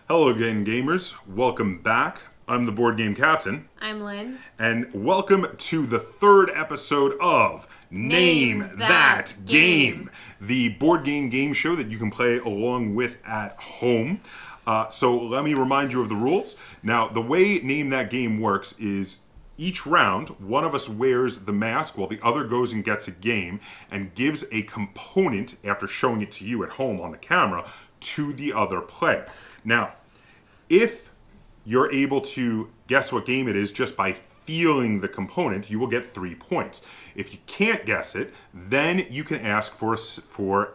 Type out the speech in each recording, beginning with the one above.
Hello again, gamers. Welcome back. I'm the board game captain. I'm Lynn. And welcome to the third episode of Name That Game, the board game show that you can play along with at home. So let me remind you of the rules. Now, the way Name That Game works is each round, one of us wears the mask while the other goes and gets a game and gives a component, after showing it to you at home on the camera, to the other player. Now, if you're able to guess what game it is just by feeling the component, you will get 3 points. If you can't guess it, then you can ask for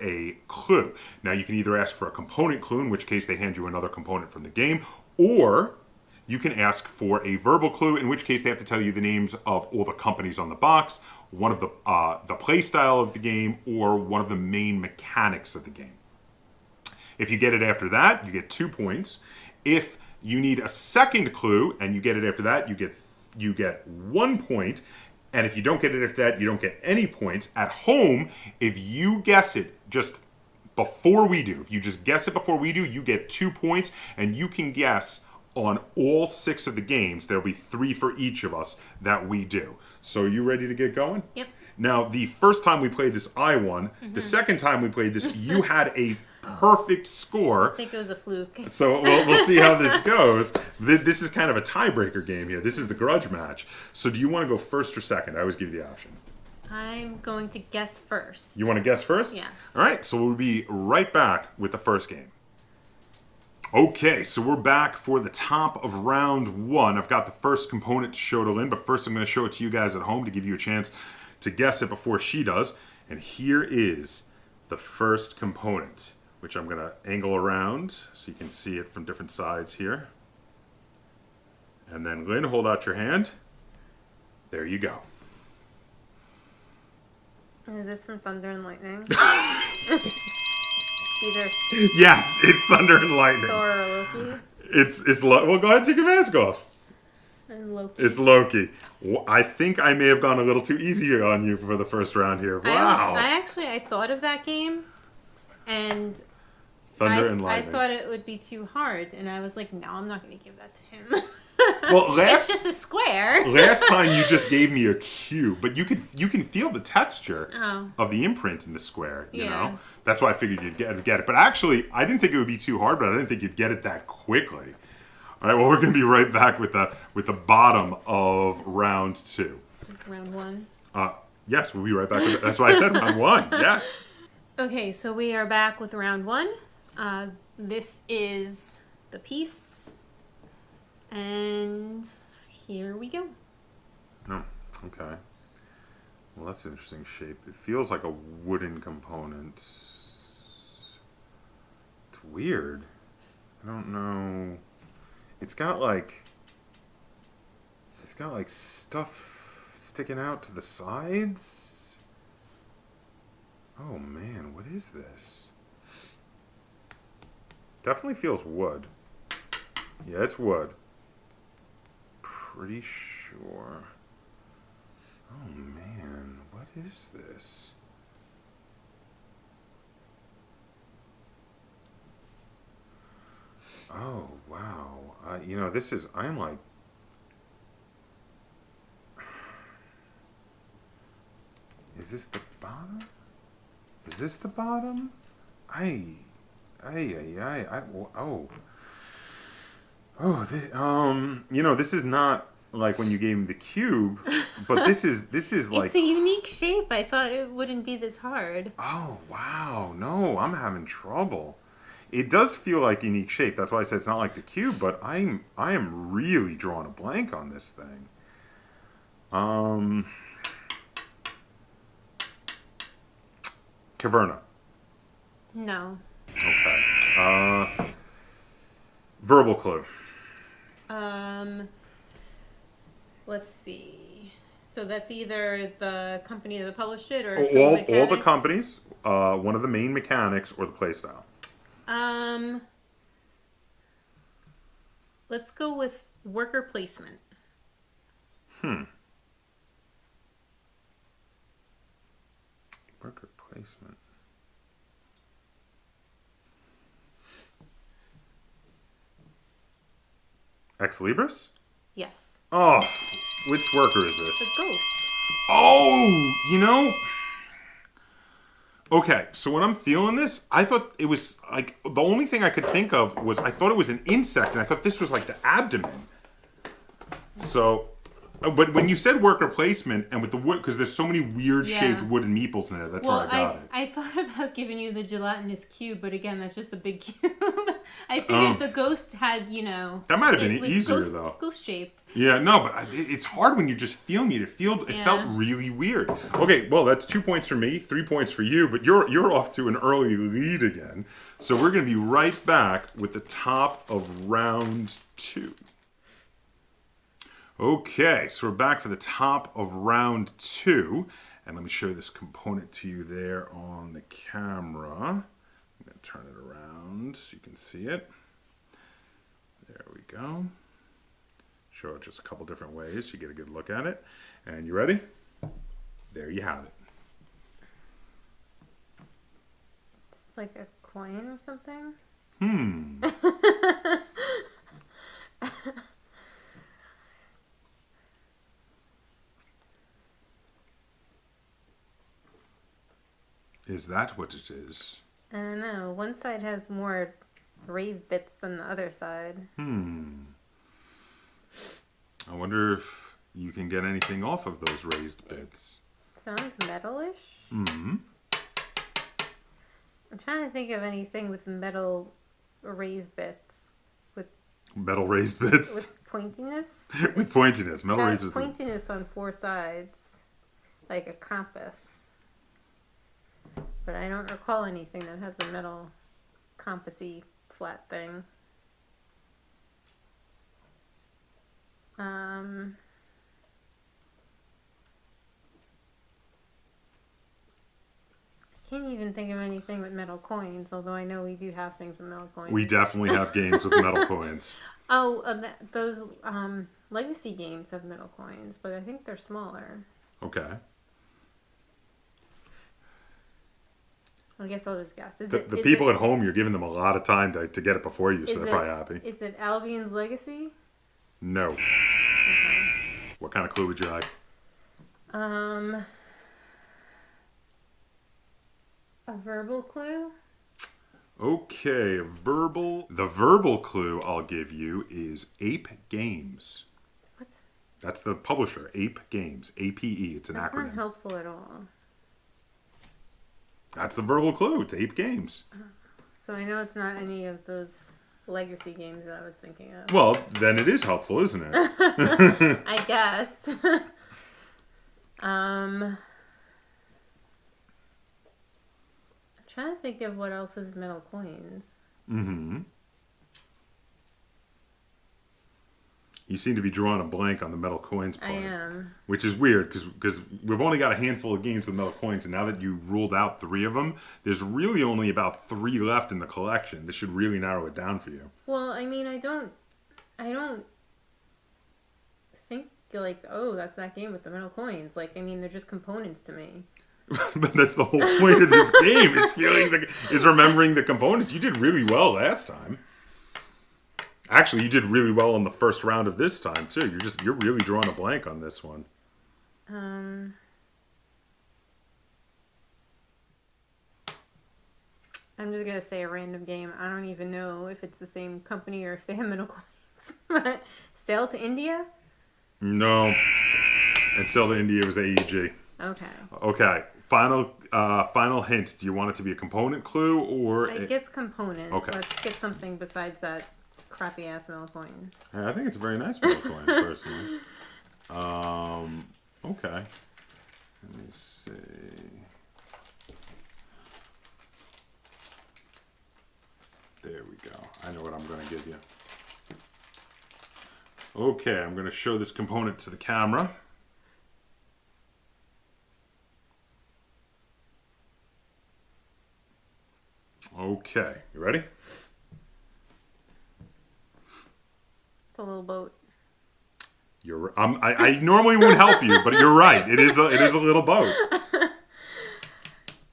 a clue. Now, you can either ask for a component clue, in which case they hand you another component from the game, or you can ask for a verbal clue, in which case they have to tell you the names of all the companies on the box, one of the play style of the game, or one of the main mechanics of the game. If you get it after that, you get 2 points. If you need a second clue and you get it after that, you get 1 point. And if you don't get it after that, you don't get any points. At home, if you guess it just before we do, if you just guess it before we do, you get 2 points, and you can guess on all 6 of the games. There'll be 3 for each of us that we do. So are you ready to get going? Yep. Now, the first time we played this, I won. Mm-hmm. The second time we played this, you had a perfect score. I think it was a fluke. So we'll see how this goes. This is kind of a tiebreaker game here. This is the grudge match. So do you want to go first or second? I always give you the option. I'm going to guess first. You want to guess first? Yes. All right, so we'll be right back with the first game. Okay, so we're back for the top of round 1. I've got the first component to show to Lynn, but first I'm going to show it to you guys at home to give you a chance to guess it before she does. And here is the first component, which I'm going to angle around so you can see it from different sides here. And then, Lynn, hold out your hand. There you go. Is this from Thunder and Lightning? Either Yes, it's Thunder and Lightning. Thor or Loki? Well, go ahead and take your mask off. It's Loki. It's Loki. I think I may have gone a little too easy on you for the first round here. Wow. I thought of that game, and Thunder and Lightning. I thought it would be too hard, and I was like, no, I'm not going to give that to him. Well, it's just a square. Last time you just gave me a cube, but you can feel the texture Oh. of the imprint in the square. You Yeah. know, that's why I figured you'd get it. But actually, I didn't think it would be too hard, but I didn't think you'd get it that quickly. All right, well, we're going to be right back with the bottom of round 2. Round 1. Yes, we'll be right back. That's why I said round 1. Yes. Okay, so we are back with round 1. This is the piece. And here we go. Oh, okay. Well, that's an interesting shape. It feels like a wooden component. It's weird. I don't know. It's got like stuff sticking out to the sides. Oh man, what is this? Definitely feels wood. Yeah, it's wood. Pretty sure. Oh man, what is this? Oh wow. This is, I'm like, is this the bottom? Is this the bottom? This is not like when you gave me the cube, but this is like, It's a unique shape. I thought it wouldn't be this hard. oh wow, no, I'm having trouble. It does feel like a unique shape. That's why I said it's not like the cube, but I am really drawing a blank on this thing. Caverna. No. Okay. Verbal clue. Let's see. So that's either the company that published it or All the companies, one of the main mechanics, or the playstyle. Let's go with worker placement. Worker placement. Ex Libris? Yes. Oh, which worker is this? The ghost. Oh, you know... Okay, so when I'm feeling this, I thought it was like the only thing I could think of was I thought it was an insect, and I thought this was like the abdomen. So, but when you said worker placement and with the wood, because there's so many weird shaped wooden meeples in there, that's why I got it. I thought about giving you the gelatinous cube, but again, that's just a big cube. I figured the ghost had, that might have been easier though. Ghost shaped. Yeah, no, but it's hard when you're just feeling it. It felt really weird. Okay, well, that's 2 points for me, 3 points for you, but you're off to an early lead again. So we're going to be right back with the top of round 2. Okay, so we're back for the top of round 2. And let me show you this component to you there on the camera. I'm going to turn it around so you can see it. There we go. Show it just a couple different ways so you get a good look at it. And you ready? There you have it. It's like a coin or something? Is that what it is? I don't know. One side has more raised bits than the other side. I wonder if you can get anything off of those raised bits. Sounds metalish. I'm trying to think of anything with metal raised bits. Metal raised bits? With pointiness? With pointiness. Metal raised bits. Pointiness on 4 sides. Like a compass. But I don't recall anything that has a metal compassy flat thing. I can't even think of anything with metal coins, although I know we do have things with metal coins. We definitely have games with metal coins. Those legacy games have metal coins, but I think they're smaller. Okay. I guess I'll just guess. The people at home, you're giving them a lot of time to get it before you, so they're probably happy. Is it Albion's Legacy? No. Okay. What kind of clue would you like? A verbal clue? Okay, the verbal clue I'll give you is Ape Games. What? That's the publisher, Ape Games, APE. It's an acronym. That's not helpful at all. That's the verbal clue. It's Ape Games. So I know it's not any of those legacy games that I was thinking of. Well, then it is helpful, isn't it? I guess. I'm trying to think of what else is metal coins. You seem to be drawing a blank on the metal coins part. I am. Which is weird, because we've only got a handful of games with metal coins, and now that you ruled out 3 of them, there's really only about 3 left in the collection. This should really narrow it down for you. Well, I mean, I don't think, like, oh, that's that game with the metal coins. Like, I mean, they're just components to me. But that's the whole point of this game, is remembering the components. You did really well last time. Actually, you did really well in the first round of this time too. You're really drawing a blank on this one. I'm just gonna say a random game. I don't even know if it's the same company or if they have metal coins. But Sail to India? No. And Sail to India was AEG. Okay. Okay. Final hint. Do you want it to be a component clue or? I guess component. Okay. Let's get something besides that crappy ass metal coin. I think it's a very nice metal coin, personally. Okay. Let me see. There we go. I know what I'm going to give you. Okay, I'm going to show this component to the camera. Okay, you ready? It's a little boat. I normally wouldn't help you, but you're right. It is a little boat.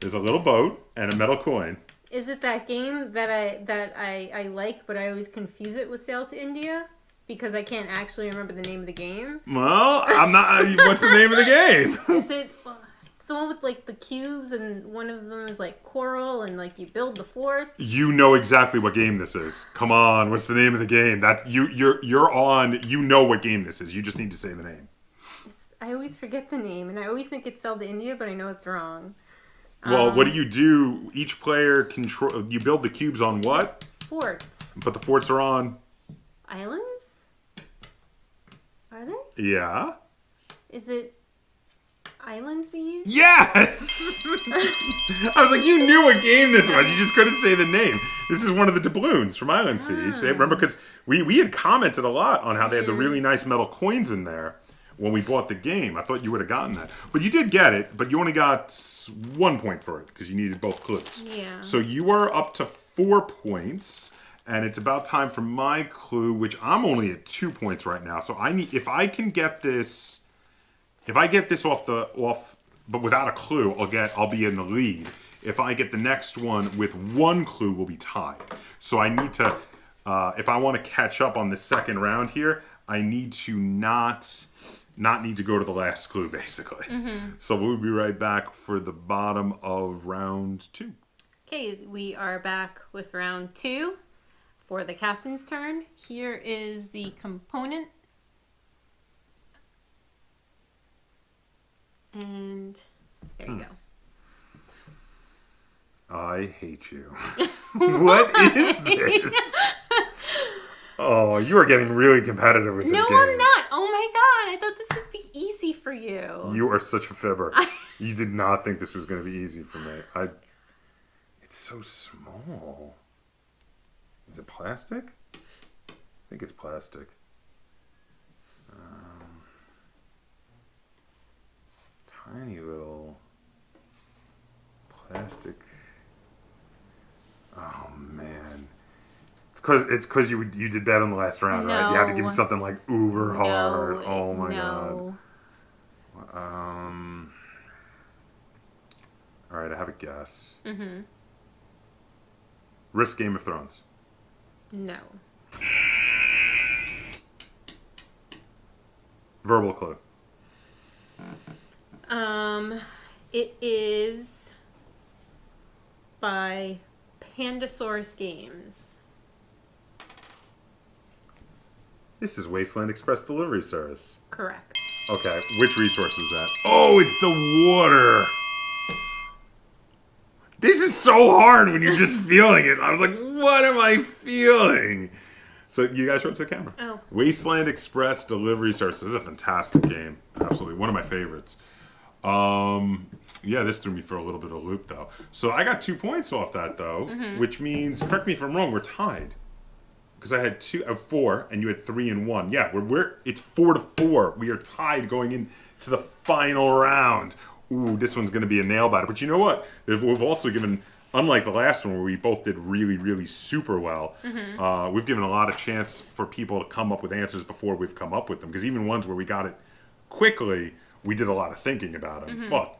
There's a little boat and a metal coin. Is it that game that I like, but I always confuse it with Sail to India? because I can't actually remember the name of the game. Well, I'm not. What's the name of the game? Is it? It's the one with like the cubes, and one of them is like coral, and like you build the fort. You know exactly what game this is. Come on, what's the name of the game? That you're on. You know what game this is. You just need to say the name. I always forget the name, and I always think it's Zelda India, but I know it's wrong. Well, what do? Each player control. You build the cubes on what? Forts. But the forts are on Islands? Are they? Yeah. Is it Island Thieves? Yes! I was like, you knew what game this was. You just couldn't say the name. This is one of the doubloons from Island Siege. Remember, because we had commented a lot on how they had the really nice metal coins in there when we bought the game. I thought you would have gotten that. But you did get it, but you only got 1 point for it because you needed both clues. Yeah. So you are up to 4 points. And it's about time for my clue, which I'm only at 2 points right now. So I need, if I get this off, but without a clue, I'll be in the lead. If I get the next one with 1 clue, we'll be tied. So I need to, if I want to catch up on the second round here, I need to not need to go to the last clue, basically. Mm-hmm. So we'll be right back for the bottom of round 2. Okay, we are back with round 2. For the captain's turn, here is the component. And there you go. I hate you. What is this? Oh, you are getting really competitive with this game. No, I'm not. Oh my god, I thought this would be easy for you. You are such a fibber. You did not think this was going to be easy for me. It's so small. Is it plastic? I think it's plastic. Tiny little plastic. Oh man, it's because you did that in the last round, right? You had to give me something like uber hard. Oh my god. All right, I have a guess. Mm-hmm. Risk Game of Thrones. No. Verbal clue. It is by Pandasaurus Games. This is Wasteland Express Delivery Service. Correct. Okay, which resource is that? Oh, it's the water. This is so hard when you're just feeling it. I was like, what am I feeling? So you guys show it to the camera. Oh. Wasteland Express Delivery Service. This is a fantastic game. Absolutely. One of my favorites. Yeah, this threw me for a little bit of a loop, though. So I got 2 points off that, though, which means, correct me if I'm wrong, we're tied. Because I had 4, and you had 3 and 1. Yeah, it's 4-4. We are tied going into the final round. Ooh, this one's going to be a nail biter. But you know what? We've also given, unlike the last one where we both did really, really super well, we've given a lot of chance for people to come up with answers before we've come up with them. Because even ones where we got it quickly, we did a lot of thinking about them. Well,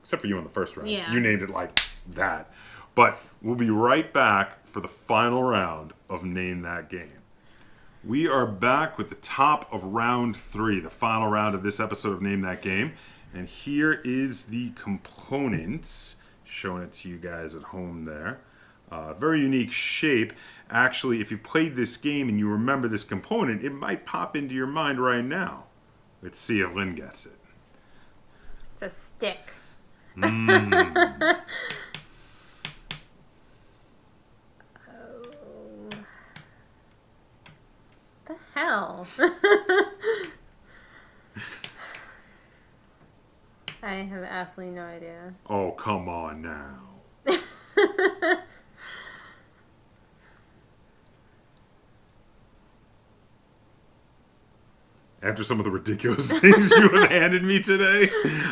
except for you in the first round. Yeah. You named it like that. But we'll be right back for the final round of Name That Game. We are back with the top of round 3, the final round of this episode of Name That Game. And here is the components, showing it to you guys at home there. Very unique shape. Actually, if you've played this game and you remember this component, it might pop into your mind right now. Let's see if Lynn gets it. It's a stick. Mm. Oh. The hell? I have absolutely no idea. Oh, come on now. After some of the ridiculous things you have handed me today,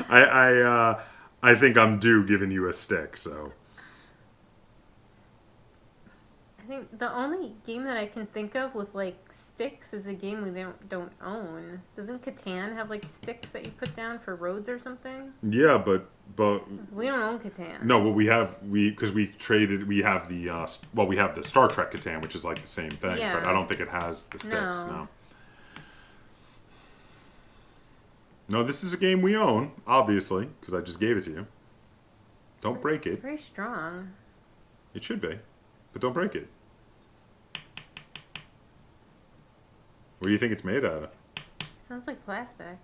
I think I'm due giving you a stick, so. I think the only game that I can think of with like sticks is a game we don't own. Doesn't Catan have like sticks that you put down for roads or something? Yeah, but We don't own Catan. no, what we have because we traded. We have the we have the Star Trek Catan, which is like the same thing, Yeah. but I don't think it has the sticks. No. No, this is a game we own, obviously, because I just gave it to you. Don't break It's it. very strong. It should be, but don't break it. What do you think it's made out of? Sounds like plastic.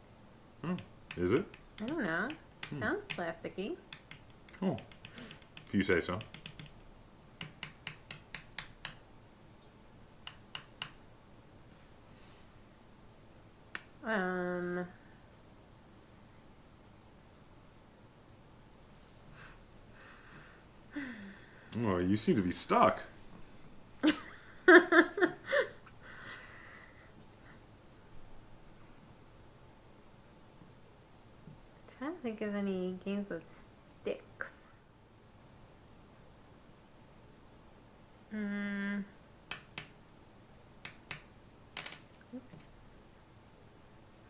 Is it? I don't know. Sounds plasticky. Oh, if you say so. Oh, you seem to be stuck. Trying to think of any games with sticks.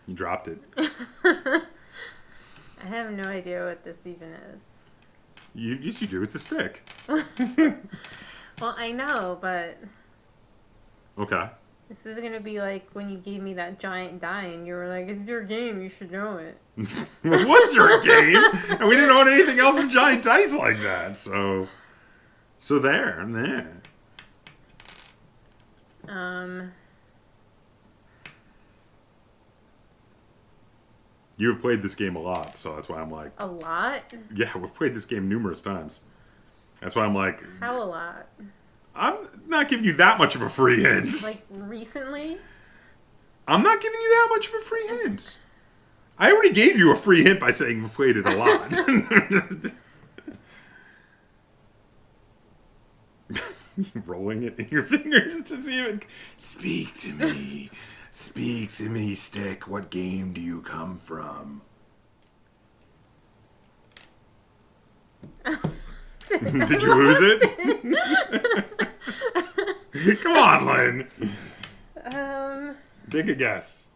You dropped it. I have no idea what this even is. Yes, you do. It's a stick. Well, I know, but Okay. this is gonna be like when you gave me that giant die and you were like, "It's your game, you should know it." It was your game, and we didn't own anything else with giant dice like that. So there and there. You have played this game a lot, so that's why I'm like, A lot? yeah, we've played this game numerous times. That's why I'm like, How a lot? I'm not giving you that much of a free hint. Like recently? I'm not giving you that much of a free hint. I already gave you a free hint by saying we've played it a lot. Rolling it in your fingers to see if it... Speak to me. Speak to me, stick. What game do you come from? Did you lose it? Come on, Lynn. Take a guess.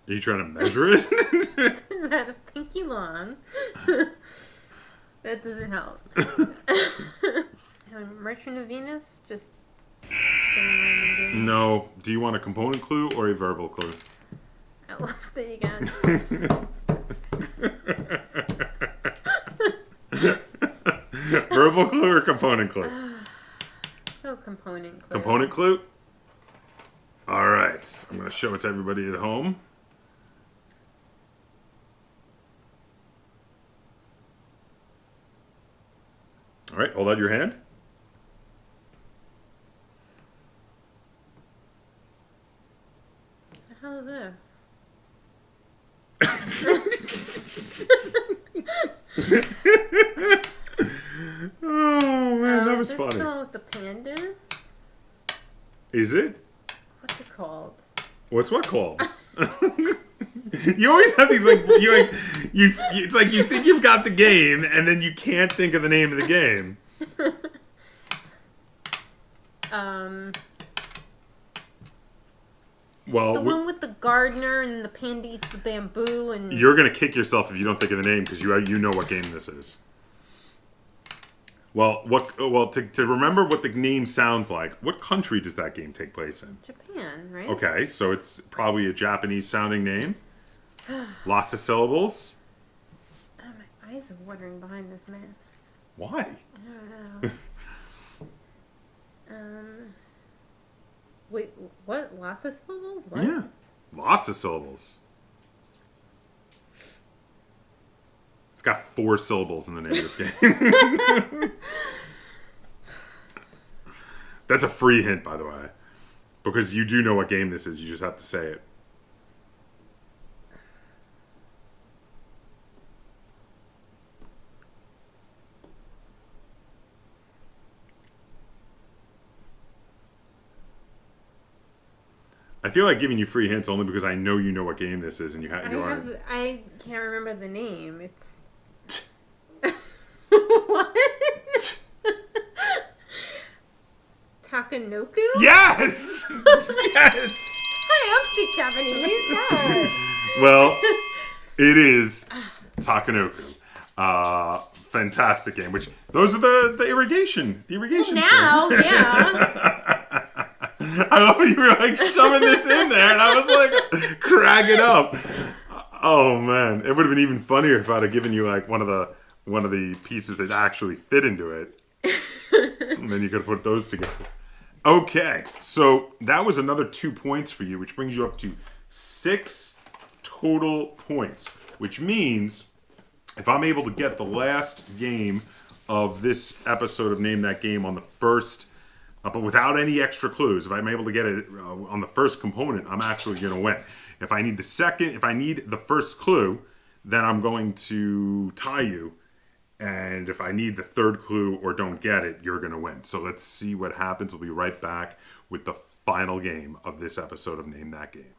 Are you trying to measure it? About a pinky long. That doesn't help. Merchant of Venus? Just saying random game. No. Do you want a component clue or a verbal clue? I lost it again. Verbal clue or component clue? No component clue. Component clue? Alright. I'm going to show it to everybody at home. Alright, hold out your hand. What the hell is this? Oh man, that was is this funny. the one with the pandas? Is it? What's it called? What's what called? You always have these it's like you think you've got the game and then you can't think of the name of the game. Well, The one with the gardener and the panda eats the bamboo and... you're gonna kick yourself if you don't think of the name because you know what game this is. Well, to remember what the name sounds like, what country does that game take place in? Japan, right? Okay, so it's probably a Japanese sounding name. Lots of syllables. Oh, my eyes are watering behind this mask. Why? I don't know. Wait, what? Lots of syllables? What? Yeah, lots of syllables. It's got 4 syllables in the name of this game. That's a free hint, by the way. Because you do know what game this is, you just have to say it. I feel like giving you free hints only because I know you know what game this is, and I can't remember the name. It's what? Takanoku? Yes! Yes! I don't speak Japanese. Well, it is Takanoku. Fantastic game. Which those are the irrigation Now, stones. yeah. I love how you were like shoving this in there, and I was like cracking up. Oh man, it would have been even funnier if I'd have given you like one of the pieces that actually fit into it, and then you could have put those together. Okay, so that was another 2 points for you, which brings you up to 6 total points. Which means if I'm able to get the last game of this episode of Name That Game on the first, but without any extra clues, if I'm able to get it on the first component, I'm actually going to win. If I need the first clue, then I'm going to tie you. And if I need the third clue or don't get it, you're going to win. So let's see what happens. We'll be right back with the final game of this episode of Name That Game.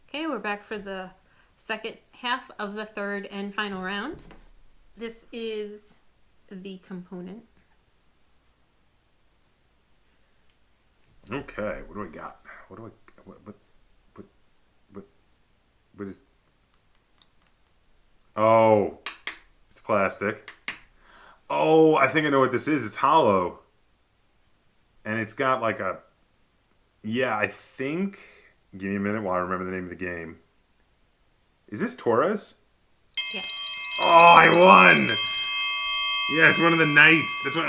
Okay, we're back for the second half of the third and final round. This is the component. Okay, what do I got? What is... Oh, it's plastic. Oh, I think I know what this is. It's hollow. And it's got like a... Yeah, I think... Give me a minute while I remember the name of the game. Is this Torres? Yeah. Oh, I won! Yeah, it's one of the knights. That's what,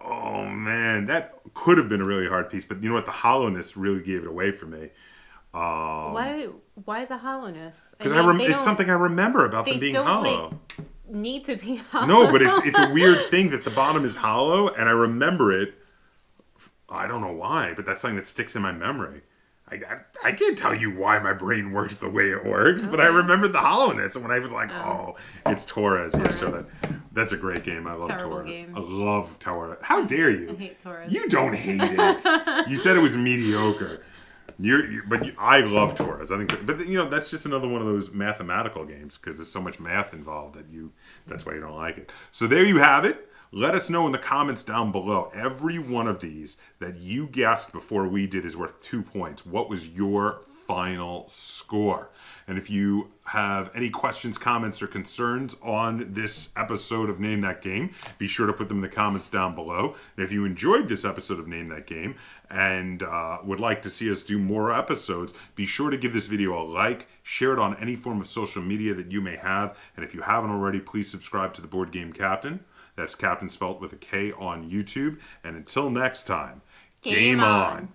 oh man, that could have been a really hard piece, but you know what? The hollowness really gave it away for me. Why the hollowness? Because it's something I remember about them being hollow. Need to be hollow. No, but it's a weird thing that the bottom is hollow, and I remember it. I don't know why, but that's something that sticks in my memory. I can't tell you why my brain works the way it works, but I remember the hollowness, and when I was like, oh it's Torres. Yeah, so that's a great game. I love Terrible Torres. Game. I love Torres. How dare you? I hate Torres. You don't hate it. You said it was mediocre. I love Torres. I think, but that's just another one of those mathematical games because there's so much math involved that's why you don't like it. So there you have it. Let us know in the comments down below. Every one of these that you guessed before we did is worth 2 points. What was your final score? And if you have any questions, comments, or concerns on this episode of Name That Game, be sure to put them in the comments down below. And if you enjoyed this episode of Name That Game and would like to see us do more episodes, be sure to give this video a like, share it on any form of social media that you may have, and if you haven't already, please subscribe to the Board Game Kaptain. That's Kaptain spelt with a K on YouTube. And until next time, game on.